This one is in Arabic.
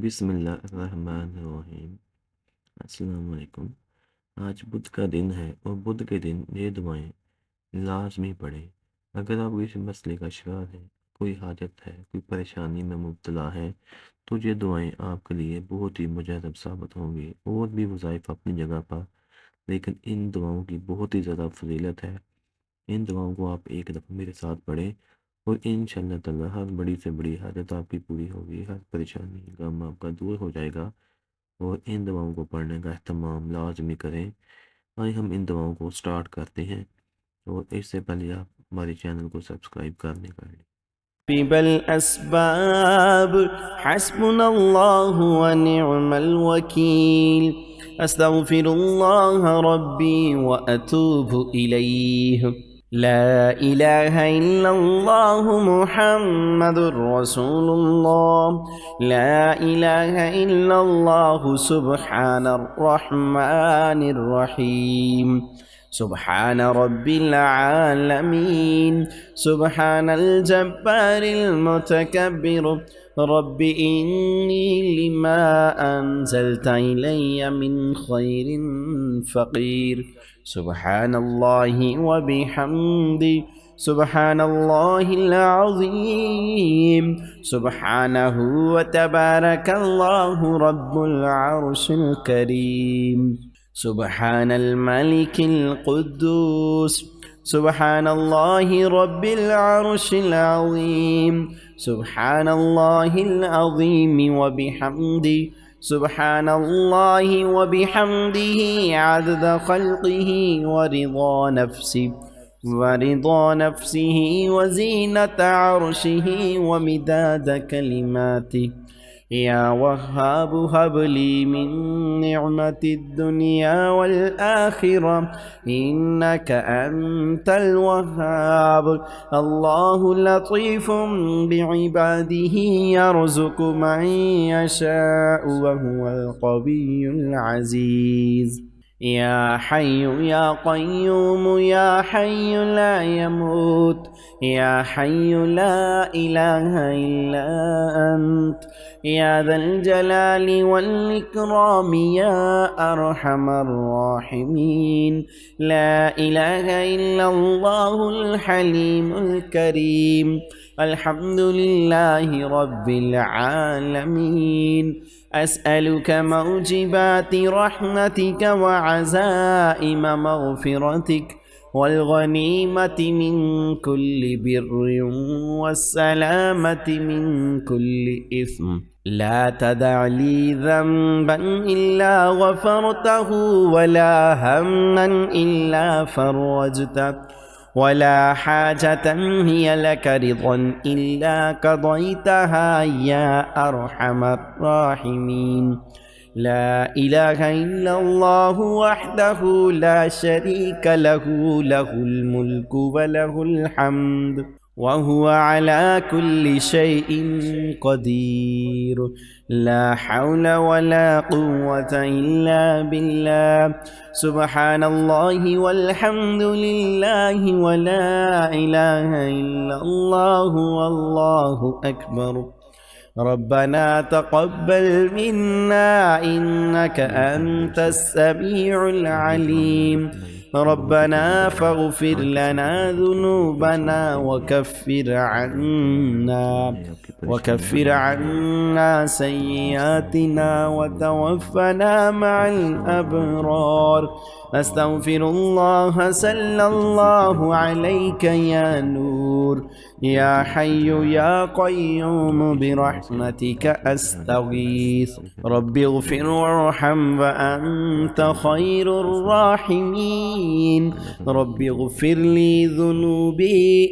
बिस्मिल्लाहिर्रहमानिर्रहीम। अस्सलाम वालेकुम। आज बुध का दिन है और बुध के दिन ये दुआएं लाजमी पढ़ें। अगर आप किसी मसले का शिकार है, कोई हाजत है, कोई परेशानी में मुब्तला है, तो ये दुआएं आपके लिए बहुत ही मुजरब साबित होंगी। और भी वज़ाइफ अपनी जगह पर, लेकिन इन दुआओं की बहुत ही ज़्यादा फजीलत है। इन दुआओं को आप एक दफ़ा मेरे साथ पढ़ें और इंशाअल्लाह ताला हर बड़ी से बड़ी हाजत आपकी पूरी होगी, हर परेशानी गम आपका दूर हो जाएगा। और इन दवाओं को पढ़ने का अहतमाम लाजमी करें। आइए हम इन दवाओं को स्टार्ट करते हैं, और इससे पहले आप हमारे चैनल को सब्सक्राइब करने कर लें। بل أسباب حسبنا الله ونعم الوكيل أستغفر الله ربي وأتوب إليه لا إله إلا الله محمد رسول الله لا إله إلا الله سبحان الرحمن الرحيم سبحان رب العالمين سبحان الجبار المتكبر رب إني لما أنزلت إلي من خير فقير سبحان الله وبحمده سبحان الله العظيم سبحانه وتبارك الله رب العرش الكريم سبحان الملك القدوس سبحان الله رب العرش العظيم سبحان الله العظيم وبحمده سبحان الله وبحمده عدد خلقه ورضا نفسه وزينة عرشه ومداد كلماته يا وهاب هب لي من نعمة الدنيا والآخرة إنك أنت الوهاب الله لطيف بعباده يرزق من يشاء وهو القوي العزيز يا حي يا قيوم يا حي لا يموت يا حي لا إله إلا أنت يا ذا الجلال والإكرام يا أرحم الراحمين لا إله إلا الله الحليم الكريم الحمد لله رب العالمين أسألك موجبات رحمتك وعزائم مغفرتك والغنيمة من كل بر والسلامة من كل إثم لا تدع لي ذنبا إلا غفرته ولا هما إلا فرجته ولا حاجة هي لك رضا إلا قضيتها يا أرحم الراحمين لا إله إلا الله وحده لا شريك له له الملك وله الحمد وهو على كل شيء قدير لا حول ولا قوة إلا بالله سبحان الله والحمد لله ولا إله إلا الله والله أكبر ربنا تقبل منا إنك أنت السميع العليم ربنا فاغفر لنا ذنوبنا وكفر عنا سيئاتنا وتوفنا مع الأبرار أستغفر الله صلى الله عليك يا نور يا حي يا قيوم برحمتك أستغيث رب اغفر وارحم وأنت خير الراحمين رب اغفر لي ذنوبي